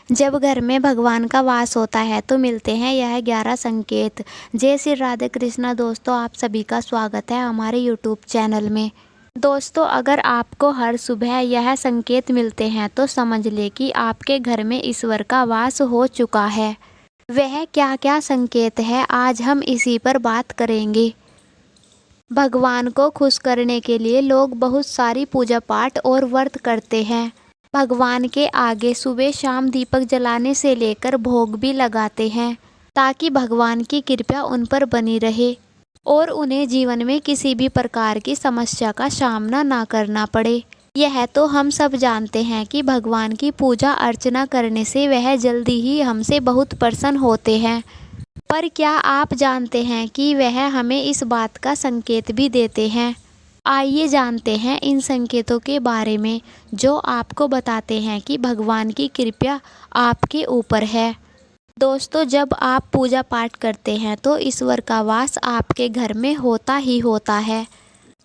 जब घर में भगवान का वास होता है तो मिलते हैं यह 11 संकेत। जय श्री राधे कृष्णा दोस्तों, आप सभी का स्वागत है हमारे यूट्यूब चैनल में। दोस्तों, अगर आपको हर सुबह यह संकेत मिलते हैं तो समझ ले कि आपके घर में ईश्वर का वास हो चुका है। वह क्या क्या संकेत है, आज हम इसी पर बात करेंगे। भगवान को खुश करने के लिए लोग बहुत सारी पूजा पाठ और व्रत करते हैं। भगवान के आगे सुबह शाम दीपक जलाने से लेकर भोग भी लगाते हैं ताकि भगवान की कृपा उन पर बनी रहे और उन्हें जीवन में किसी भी प्रकार की समस्या का सामना ना करना पड़े। यह तो हम सब जानते हैं कि भगवान की पूजा अर्चना करने से वह जल्दी ही हमसे बहुत प्रसन्न होते हैं। पर क्या आप जानते हैं कि वह हमें इस बात का संकेत भी देते हैं? आइए जानते हैं इन संकेतों के बारे में जो आपको बताते हैं कि भगवान की कृपा आपके ऊपर है। दोस्तों, जब आप पूजा पाठ करते हैं तो ईश्वर का वास आपके घर में होता ही होता है,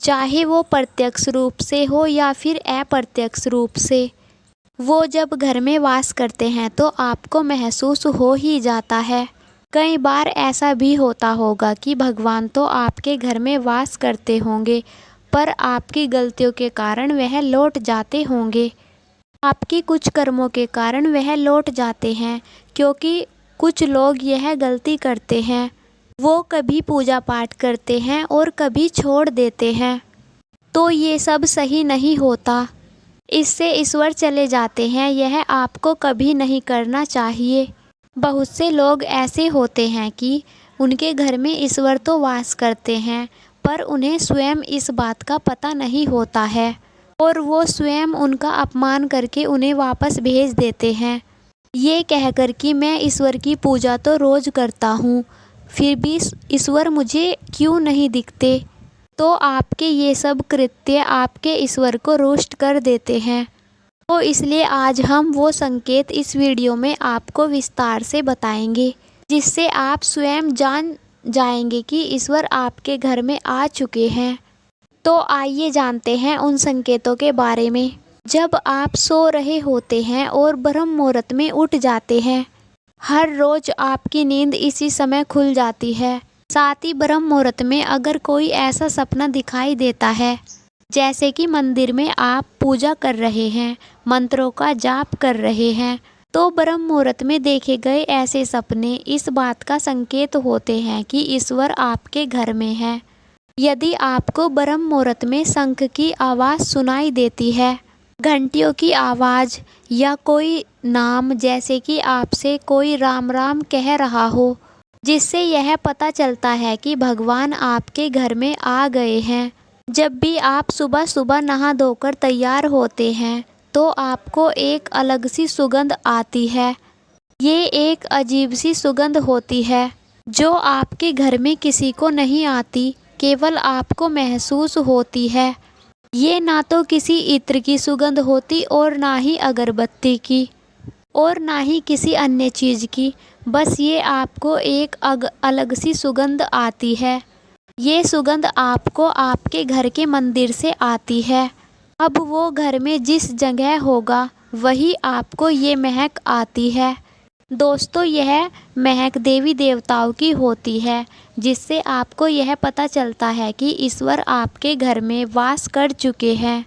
चाहे वो प्रत्यक्ष रूप से हो या फिर अप्रत्यक्ष रूप से। वो जब घर में वास करते हैं तो आपको महसूस हो ही जाता है। कई बार ऐसा भी होता होगा कि भगवान तो आपके घर में वास करते होंगे पर आपकी गलतियों के कारण वह लौट जाते होंगे। आपकी कुछ कर्मों के कारण वह लौट जाते हैं, क्योंकि कुछ लोग यह गलती करते हैं, वो कभी पूजा पाठ करते हैं और कभी छोड़ देते हैं। तो ये सब सही नहीं होता, इससे ईश्वर चले जाते हैं। यह आपको कभी नहीं करना चाहिए। बहुत से लोग ऐसे होते हैं कि उनके घर में ईश्वर तो वास करते हैं पर उन्हें स्वयं इस बात का पता नहीं होता है और वो स्वयं उनका अपमान करके उन्हें वापस भेज देते हैं, ये कहकर कि मैं ईश्वर की पूजा तो रोज़ करता हूँ, फिर भी ईश्वर मुझे क्यों नहीं दिखते। तो आपके ये सब कृत्य आपके ईश्वर को रुष्ट कर देते हैं। तो इसलिए आज हम वो संकेत इस वीडियो में आपको विस्तार से बताएंगे, जिससे आप स्वयं जान जाएंगे कि ईश्वर आपके घर में आ चुके हैं। तो आइए जानते हैं उन संकेतों के बारे में। जब आप सो रहे होते हैं और ब्रह्म मुहूर्त में उठ जाते हैं, हर रोज आपकी नींद इसी समय खुल जाती है। साथ ही ब्रह्म मुहूर्त में अगर कोई ऐसा सपना दिखाई देता है, जैसे कि मंदिर में आप पूजा कर रहे हैं, मंत्रों का जाप कर रहे हैं, तो ब्रह्म मुहूर्त में देखे गए ऐसे सपने इस बात का संकेत होते हैं कि ईश्वर आपके घर में है। यदि आपको ब्रह्म मुहूर्त में शंख की आवाज़ सुनाई देती है, घंटियों की आवाज़ या कोई नाम, जैसे कि आपसे कोई राम राम कह रहा हो, जिससे यह पता चलता है कि भगवान आपके घर में आ गए हैं। जब भी आप सुबह सुबह नहा धोकर तैयार होते हैं तो आपको एक अलग सी सुगंध आती है। ये एक अजीब सी सुगंध होती है जो आपके घर में किसी को नहीं आती, केवल आपको महसूस होती है। ये ना तो किसी इत्र की सुगंध होती और ना ही अगरबत्ती की और ना ही किसी अन्य चीज़ की, बस ये आपको एक अलग सी सुगंध आती है। ये सुगंध आपको आपके घर के मंदिर से आती है। अब वो घर में जिस जगह होगा वही आपको ये महक आती है। दोस्तों, यह महक देवी देवताओं की होती है, जिससे आपको यह पता चलता है कि ईश्वर आपके घर में वास कर चुके हैं।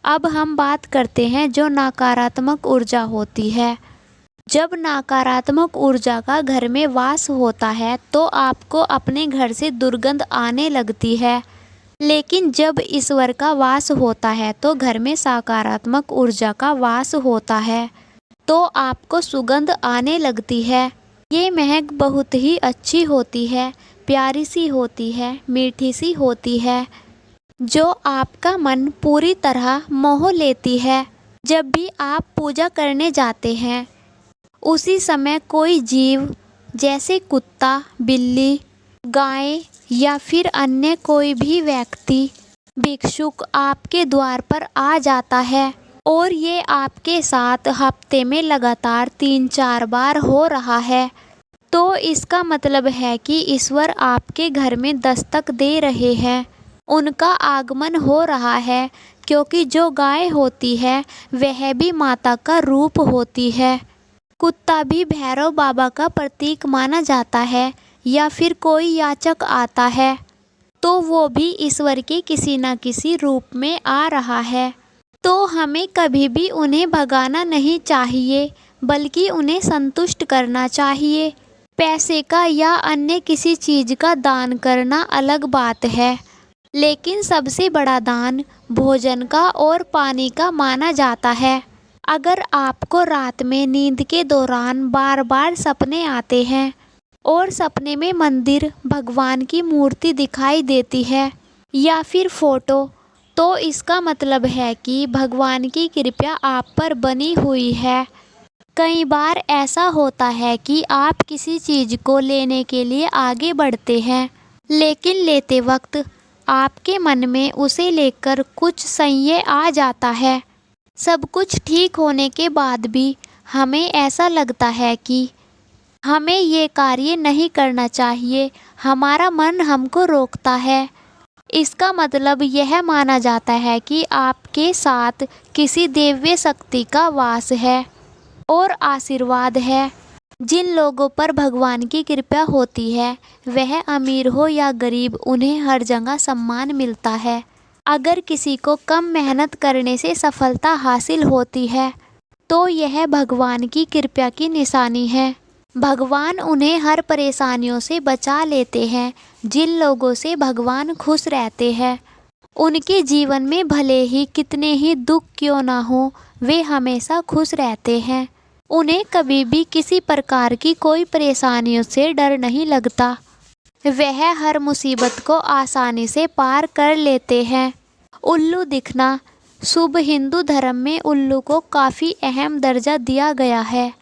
अब हम बात करते हैं जो नकारात्मक ऊर्जा होती है। जब नकारात्मक ऊर्जा का घर में वास होता है तो आपको अपने घर से दुर्गंध आने लगती है, लेकिन जब ईश्वर का वास होता है तो घर में सकारात्मक ऊर्जा का वास होता है तो आपको सुगंध आने लगती है। ये महक बहुत ही अच्छी होती है, प्यारी सी होती है, मीठी सी होती है, जो आपका मन पूरी तरह मोह लेती है। जब भी आप पूजा करने जाते हैं उसी समय कोई जीव, जैसे कुत्ता, बिल्ली, गाय या फिर अन्य कोई भी व्यक्ति, भिक्षुक आपके द्वार पर आ जाता है और ये आपके साथ हफ्ते में लगातार 3-4 बार हो रहा है, तो इसका मतलब है कि ईश्वर आपके घर में दस्तक दे रहे हैं, उनका आगमन हो रहा है। क्योंकि जो गाय होती है वह भी माता का रूप होती है। कुत्ता भी भैरव बाबा का प्रतीक माना जाता है, या फिर कोई याचक आता है तो वो भी ईश्वर के किसी न किसी रूप में आ रहा है। तो हमें कभी भी उन्हें भगाना नहीं चाहिए, बल्कि उन्हें संतुष्ट करना चाहिए। पैसे का या अन्य किसी चीज़ का दान करना अलग बात है, लेकिन सबसे बड़ा दान भोजन का और पानी का माना जाता है। अगर आपको रात में नींद के दौरान बार बार सपने आते हैं और सपने में मंदिर, भगवान की मूर्ति दिखाई देती है या फिर फोटो, तो इसका मतलब है कि भगवान की कृपा आप पर बनी हुई है। कई बार ऐसा होता है कि आप किसी चीज़ को लेने के लिए आगे बढ़ते हैं, लेकिन लेते वक्त आपके मन में उसे लेकर कुछ संशय आ जाता है। सब कुछ ठीक होने के बाद भी हमें ऐसा लगता है कि हमें ये कार्य नहीं करना चाहिए, हमारा मन हमको रोकता है। इसका मतलब यह माना जाता है कि आपके साथ किसी दिव्य शक्ति का वास है और आशीर्वाद है। जिन लोगों पर भगवान की कृपा होती है, वह अमीर हो या गरीब, उन्हें हर जगह सम्मान मिलता है। अगर किसी को कम मेहनत करने से सफलता हासिल होती है, तो यह भगवान की कृपा की निशानी है। भगवान उन्हें हर परेशानियों से बचा लेते हैं। जिन लोगों से भगवान खुश रहते हैं, उनके जीवन में भले ही कितने ही दुख क्यों ना हो, वे हमेशा खुश रहते हैं। उन्हें कभी भी किसी प्रकार की कोई परेशानियों से डर नहीं लगता। वह हर मुसीबत को आसानी से पार कर लेते हैं। उल्लू दिखना शुभ। हिंदू धर्म में उल्लू को काफ़ी अहम दर्जा दिया गया है।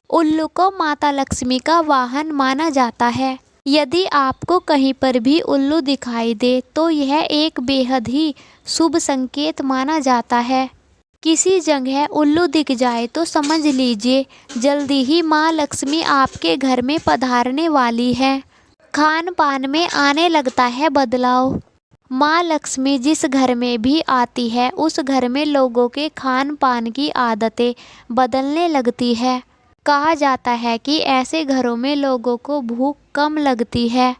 उल्लू को माता लक्ष्मी का वाहन माना जाता है। यदि आपको कहीं पर भी उल्लू दिखाई दे तो यह एक बेहद ही शुभ संकेत माना जाता है। किसी जगह उल्लू दिख जाए तो समझ लीजिए जल्दी ही माँ लक्ष्मी आपके घर में पधारने वाली है। खान पान में आने लगता है बदलाव। माँ लक्ष्मी जिस घर में भी आती है, उस घर में लोगों के खान पान की आदतें बदलने लगती है। कहा जाता है कि ऐसे घरों में लोगों को भूख कम लगती है।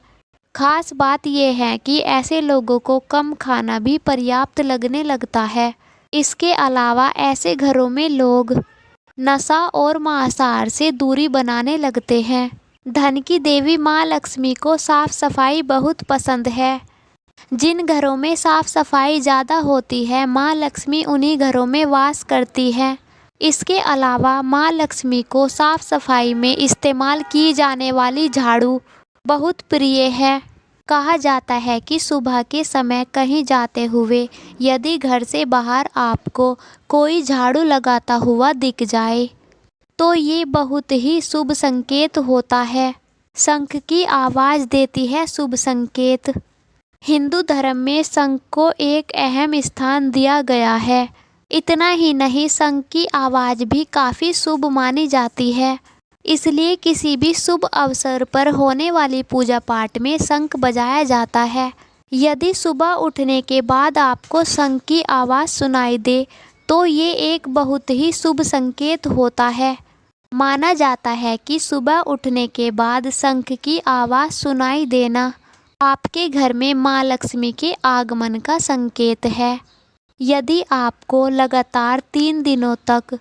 खास बात यह है कि ऐसे लोगों को कम खाना भी पर्याप्त लगने लगता है। इसके अलावा ऐसे घरों में लोग नशा और मांसाहार से दूरी बनाने लगते हैं। धन की देवी माँ लक्ष्मी को साफ सफाई बहुत पसंद है। जिन घरों में साफ सफाई ज़्यादा होती है, माँ लक्ष्मी उन्हीं घरों में वास करती है। इसके अलावा माँ लक्ष्मी को साफ सफाई में इस्तेमाल की जाने वाली झाड़ू बहुत प्रिय है। कहा जाता है कि सुबह के समय कहीं जाते हुए यदि घर से बाहर आपको कोई झाड़ू लगाता हुआ दिख जाए, तो ये बहुत ही शुभ संकेत होता है। शंख की आवाज़ देती है शुभ संकेत। हिंदू धर्म में शंख को एक अहम स्थान दिया गया है। इतना ही नहीं, शंख की आवाज़ भी काफ़ी शुभ मानी जाती है। इसलिए किसी भी शुभ अवसर पर होने वाली पूजा पाठ में शंख बजाया जाता है। यदि सुबह उठने के बाद आपको शंख की आवाज़ सुनाई दे तो ये एक बहुत ही शुभ संकेत होता है। माना जाता है कि सुबह उठने के बाद शंख की आवाज़ सुनाई देना आपके घर में माँ लक्ष्मी के आगमन का संकेत है। यदि आपको लगातार 3 दिनों तक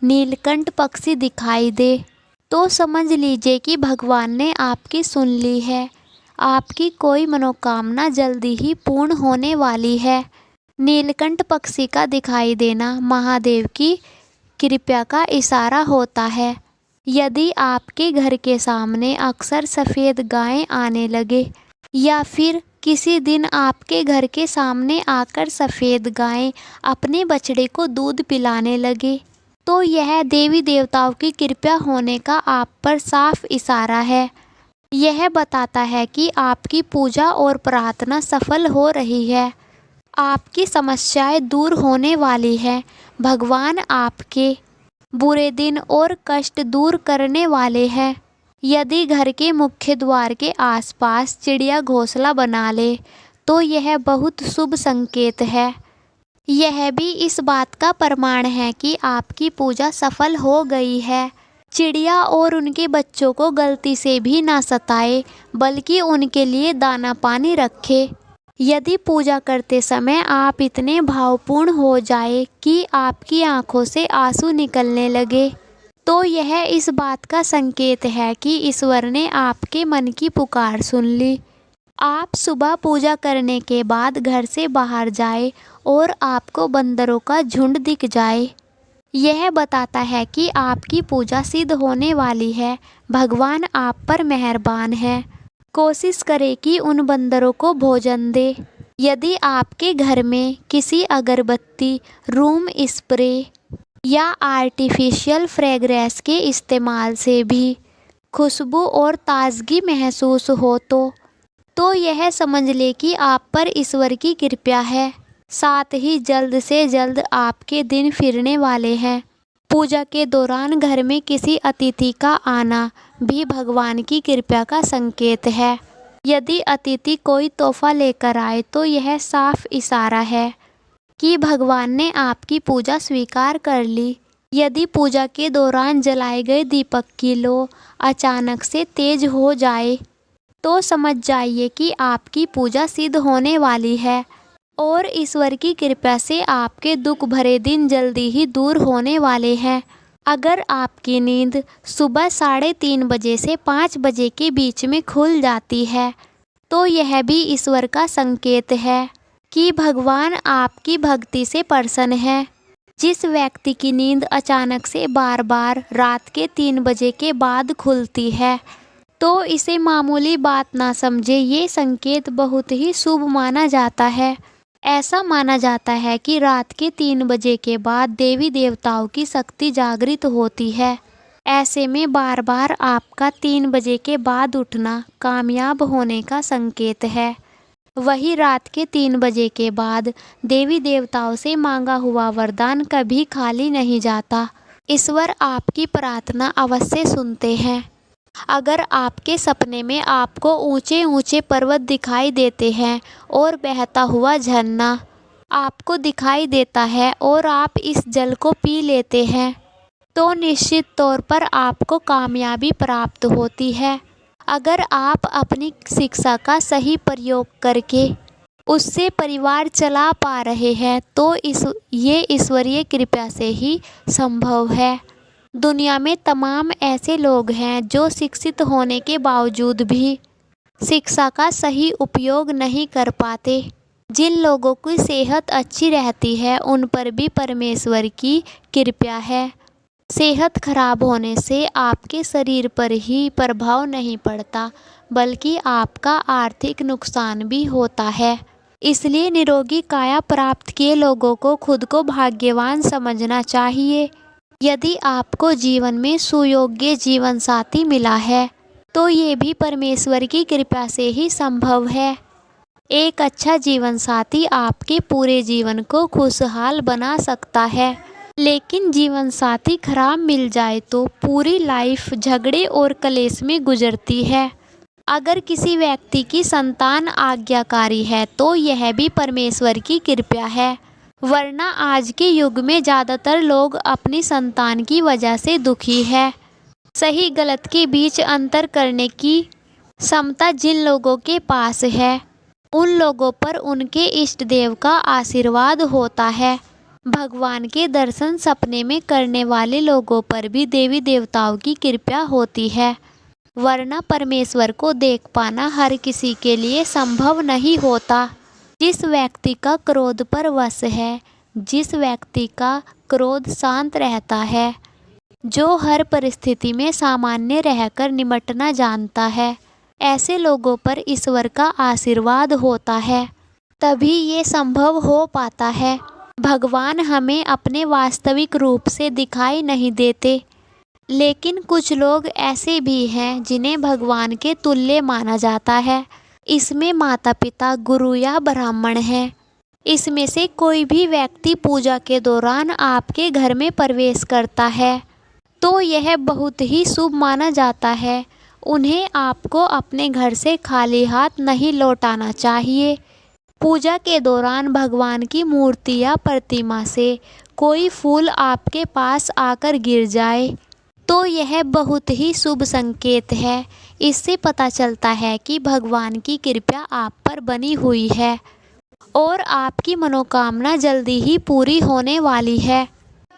नीलकंठ पक्षी दिखाई दे तो समझ लीजिए कि भगवान ने आपकी सुन ली है। आपकी कोई मनोकामना जल्दी ही पूर्ण होने वाली है। नीलकंठ पक्षी का दिखाई देना महादेव की कृपा का इशारा होता है। यदि आपके घर के सामने अक्सर सफ़ेद गायें आने लगे या फिर किसी दिन आपके घर के सामने आकर सफ़ेद गायें अपने बछड़े को दूध पिलाने लगे, तो यह देवी देवताओं की कृपा होने का आप पर साफ इशारा है। यह बताता है कि आपकी पूजा और प्रार्थना सफल हो रही है। आपकी समस्याएं दूर होने वाली है। भगवान आपके बुरे दिन और कष्ट दूर करने वाले हैं। यदि घर के मुख्य द्वार के आसपास चिड़िया घोंसला बना ले तो यह बहुत शुभ संकेत है। यह भी इस बात का प्रमाण है कि आपकी पूजा सफल हो गई है। चिड़िया और उनके बच्चों को गलती से भी ना सताए, बल्कि उनके लिए दाना पानी रखे। यदि पूजा करते समय आप इतने भावपूर्ण हो जाए कि आपकी आंखों से आंसू निकलने लगे, तो यह इस बात का संकेत है कि ईश्वर ने आपके मन की पुकार सुन ली। आप सुबह पूजा करने के बाद घर से बाहर जाए और आपको बंदरों का झुंड दिख जाए, यह बताता है कि आपकी पूजा सिद्ध होने वाली है। भगवान आप पर मेहरबान है। कोशिश करें कि उन बंदरों को भोजन दे। यदि आपके घर में किसी अगरबत्ती, रूम स्प्रे या आर्टिफिशियल फ्रेग्रेंस के इस्तेमाल से भी खुशबू और ताजगी महसूस हो तो यह समझ ले कि आप पर ईश्वर की कृपा है। साथ ही जल्द से जल्द आपके दिन फिरने वाले हैं। पूजा के दौरान घर में किसी अतिथि का आना भी भगवान की कृपा का संकेत है। यदि अतिथि कोई तोहफा लेकर आए तो यह साफ इशारा है कि भगवान ने आपकी पूजा स्वीकार कर ली। यदि पूजा के दौरान जलाए गए दीपक की लौ अचानक से तेज हो जाए तो समझ जाइए कि आपकी पूजा सिद्ध होने वाली है और ईश्वर की कृपा से आपके दुख भरे दिन जल्दी ही दूर होने वाले हैं। अगर आपकी नींद सुबह 3:30 बजे से 5 बजे के बीच में खुल जाती है तो यह भी ईश्वर का संकेत है कि भगवान आपकी भक्ति से प्रसन्न है। जिस व्यक्ति की नींद अचानक से बार बार रात के 3 बजे के बाद खुलती है तो इसे मामूली बात ना समझे, ये संकेत बहुत ही शुभ माना जाता है। ऐसा माना जाता है कि रात के 3 बजे के बाद देवी देवताओं की शक्ति जागृत होती है। ऐसे में बार बार आपका 3 बजे के बाद उठना कामयाब होने का संकेत है। वही रात के 3 बजे के बाद देवी देवताओं से मांगा हुआ वरदान कभी खाली नहीं जाता। ईश्वर आपकी प्रार्थना अवश्य सुनते हैं। अगर आपके सपने में आपको ऊंचे ऊंचे पर्वत दिखाई देते हैं और बहता हुआ झरना आपको दिखाई देता है और आप इस जल को पी लेते हैं तो निश्चित तौर पर आपको कामयाबी प्राप्त होती है। अगर आप अपनी शिक्षा का सही प्रयोग करके उससे परिवार चला पा रहे हैं तो ये ईश्वरीय कृपा से ही संभव है। दुनिया में तमाम ऐसे लोग हैं जो शिक्षित होने के बावजूद भी शिक्षा का सही उपयोग नहीं कर पाते। जिन लोगों की सेहत अच्छी रहती है उन पर भी परमेश्वर की कृपा है। सेहत खराब होने से आपके शरीर पर ही प्रभाव नहीं पड़ता बल्कि आपका आर्थिक नुकसान भी होता है। इसलिए निरोगी काया प्राप्त किए लोगों को खुद को भाग्यवान समझना चाहिए। यदि आपको जीवन में सुयोग्य जीवन साथी मिला है तो ये भी परमेश्वर की कृपा से ही संभव है। एक अच्छा जीवन साथी आपके पूरे जीवन को खुशहाल बना सकता है, लेकिन जीवन साथी खराब मिल जाए तो पूरी लाइफ झगड़े और कलेश में गुजरती है। अगर किसी व्यक्ति की संतान आज्ञाकारी है तो यह भी परमेश्वर की कृपा है, वरना आज के युग में ज़्यादातर लोग अपनी संतान की वजह से दुखी है। सही गलत के बीच अंतर करने की क्षमता जिन लोगों के पास है उन लोगों पर उनके इष्ट देव का आशीर्वाद होता है। भगवान के दर्शन सपने में करने वाले लोगों पर भी देवी देवताओं की कृपा होती है, वरना परमेश्वर को देख पाना हर किसी के लिए संभव नहीं होता। जिस व्यक्ति का क्रोध पर वश है, जिस व्यक्ति का क्रोध शांत रहता है, जो हर परिस्थिति में सामान्य रहकर निपटना जानता है, ऐसे लोगों पर ईश्वर का आशीर्वाद होता है। तभी ये संभव हो पाता है। भगवान हमें अपने वास्तविक रूप से दिखाई नहीं देते, लेकिन कुछ लोग ऐसे भी हैं जिन्हें भगवान के तुल्य माना जाता है। इसमें माता पिता, गुरु या ब्राह्मण हैं। इसमें से कोई भी व्यक्ति पूजा के दौरान आपके घर में प्रवेश करता है तो यह बहुत ही शुभ माना जाता है। उन्हें आपको अपने घर से खाली हाथ नहीं लौटाना चाहिए। पूजा के दौरान भगवान की मूर्ति या प्रतिमा से कोई फूल आपके पास आकर गिर जाए तो यह बहुत ही शुभ संकेत है। इससे पता चलता है कि भगवान की कृपा आप पर बनी हुई है और आपकी मनोकामना जल्दी ही पूरी होने वाली है।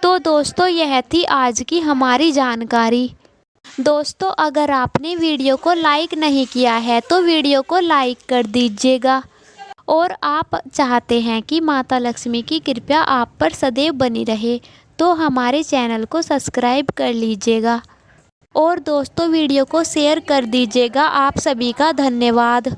तो दोस्तों, यह थी आज की हमारी जानकारी। दोस्तों, अगर आपने वीडियो को लाइक नहीं किया है तो वीडियो को लाइक कर दीजिएगा, और आप चाहते हैं कि माता लक्ष्मी की कृपा आप पर सदैव बनी रहे तो हमारे चैनल को सब्सक्राइब कर लीजिएगा, और दोस्तों वीडियो को शेयर कर दीजिएगा। आप सभी का धन्यवाद।